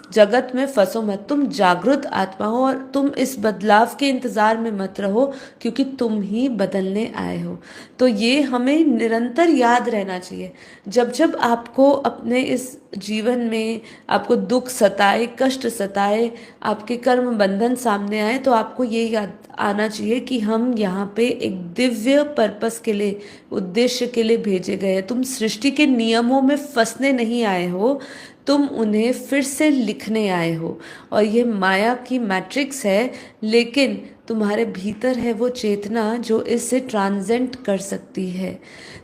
जगत में फंसो मत, तुम जागृत आत्मा हो और तुम इस बदलाव के इंतजार में मत रहो, क्योंकि तुम ही बदलने आए हो। तो ये हमें निरंतर याद रहना चाहिए। जब जब आपको अपने इस जीवन में आपको दुख सताए, कष्ट सताए, आपके कर्म बंधन सामने आए, तो आपको ये याद आना चाहिए कि हम यहाँ पे एक दिव्य पर्पस के लिए, उद्देश्य के लिए भेजे गए हैं। तुम सृष्टि के नियमों में फंसने नहीं आए हो, तुम उन्हें फिर से लिखने आए हो। और ये माया की मैट्रिक्स है, लेकिन तुम्हारे भीतर है वो चेतना जो इससे ट्रांसेंड कर सकती है।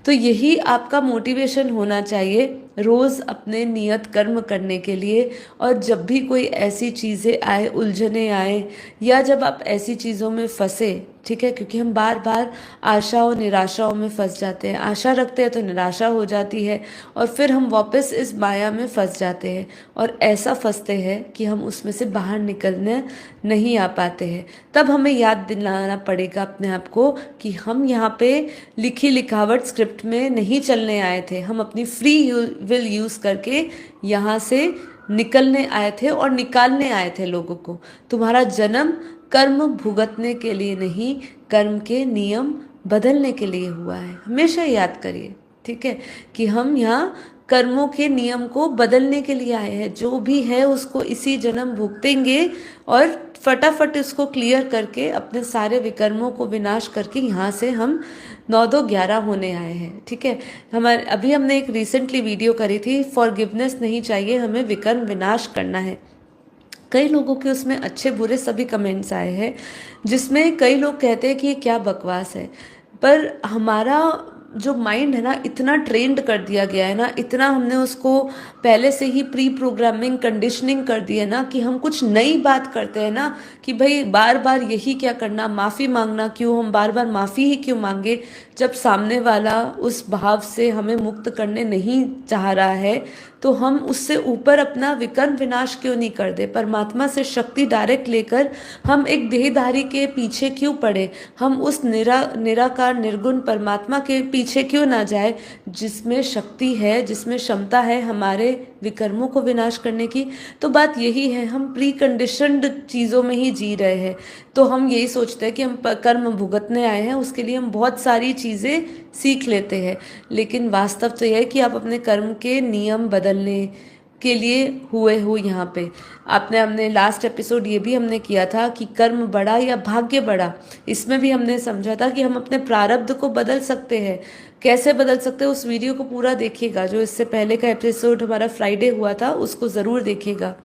तो यही आपका मोटिवेशन होना चाहिए रोज अपने नियत कर्म करने के लिए। और जब भी कोई ऐसी चीज़ें आए, उलझने आए, या जब आप ऐसी चीज़ों में फंसे, ठीक है, क्योंकि हम बार बार आशाओं निराशाओं में फंस जाते हैं, आशा रखते हैं तो निराशा हो जाती है, और फिर हम वापस इस माया में फंस जाते हैं, और ऐसा फंसते हैं कि हम उसमें से बाहर निकलने नहीं आ पाते हैं। तब हमें याद दिलाना पड़ेगा अपने आप को कि हम यहाँ पे लिखी लिखावट स्क्रिप्ट में नहीं चलने आए थे, हम अपनी फ्री विल यूज़ करके यहाँ से निकलने आए थे और निकालने आए थे लोगों को। तुम्हारा जन्म कर्म भुगतने के लिए नहीं, कर्म के नियम बदलने के लिए हुआ है। हमेशा याद करिए, ठीक है, कि हम यहाँ कर्मों के नियम को बदलने के लिए आए हैं। जो भी है उसको इसी जन्म भुगतेंगे, और फटाफट इसको क्लियर करके अपने सारे विकर्मों को विनाश करके यहाँ से हम 9 2 11 होने आए हैं। ठीक है, हमारे अभी हमने एक रिसेंटली वीडियो करी थी, फॉरगिवनेस नहीं चाहिए, हमें विकर्म विनाश करना है। कई लोगों के उसमें अच्छे बुरे सभी कमेंट्स आए हैं, जिसमें कई लोग कहते हैं कि ये क्या बकवास है। पर हमारा जो माइंड है ना, इतना ट्रेंड कर दिया गया है ना, इतना हमने उसको पहले से ही प्री प्रोग्रामिंग कंडीशनिंग कर दी है ना, कि हम कुछ नई बात करते हैं ना, कि भाई बार बार यही क्या करना, माफ़ी मांगना क्यों, हम बार बार माफ़ी ही क्यों मांगे, जब सामने वाला उस भाव से हमें मुक्त करने नहीं चाह रहा है, तो हम उससे ऊपर अपना विकर्म विनाश क्यों नहीं कर दे, परमात्मा से शक्ति डायरेक्ट लेकर हम एक देहधारी के पीछे क्यों पड़े, हम उस निराकार निर्गुण परमात्मा के पीछे क्यों ना जाए, जिसमें शक्ति है, जिसमें क्षमता है हमारे विकर्मों को विनाश करने की। तो बात यही है, हम प्री कंडीशनड चीज़ों में ही जी रहे हैं। तो हम यही सोचते हैं कि हम कर्म भुगतने आए हैं, उसके लिए हम बहुत सारी चीज़ें सीख लेते हैं, लेकिन वास्तव तो यह है कि आप अपने कर्म के नियम बदलने के लिए हुए हो यहाँ पे। आपने हमने लास्ट एपिसोड ये भी हमने किया था कि कर्म बड़ा या भाग्य बड़ा, इसमें भी हमने समझा था कि हम अपने प्रारब्ध को बदल सकते हैं। कैसे बदल सकते हैं, उस वीडियो को पूरा देखिएगा। जो इससे पहले का एपिसोड हमारा फ्राइडे हुआ था, उसको ज़रूर देखिएगा।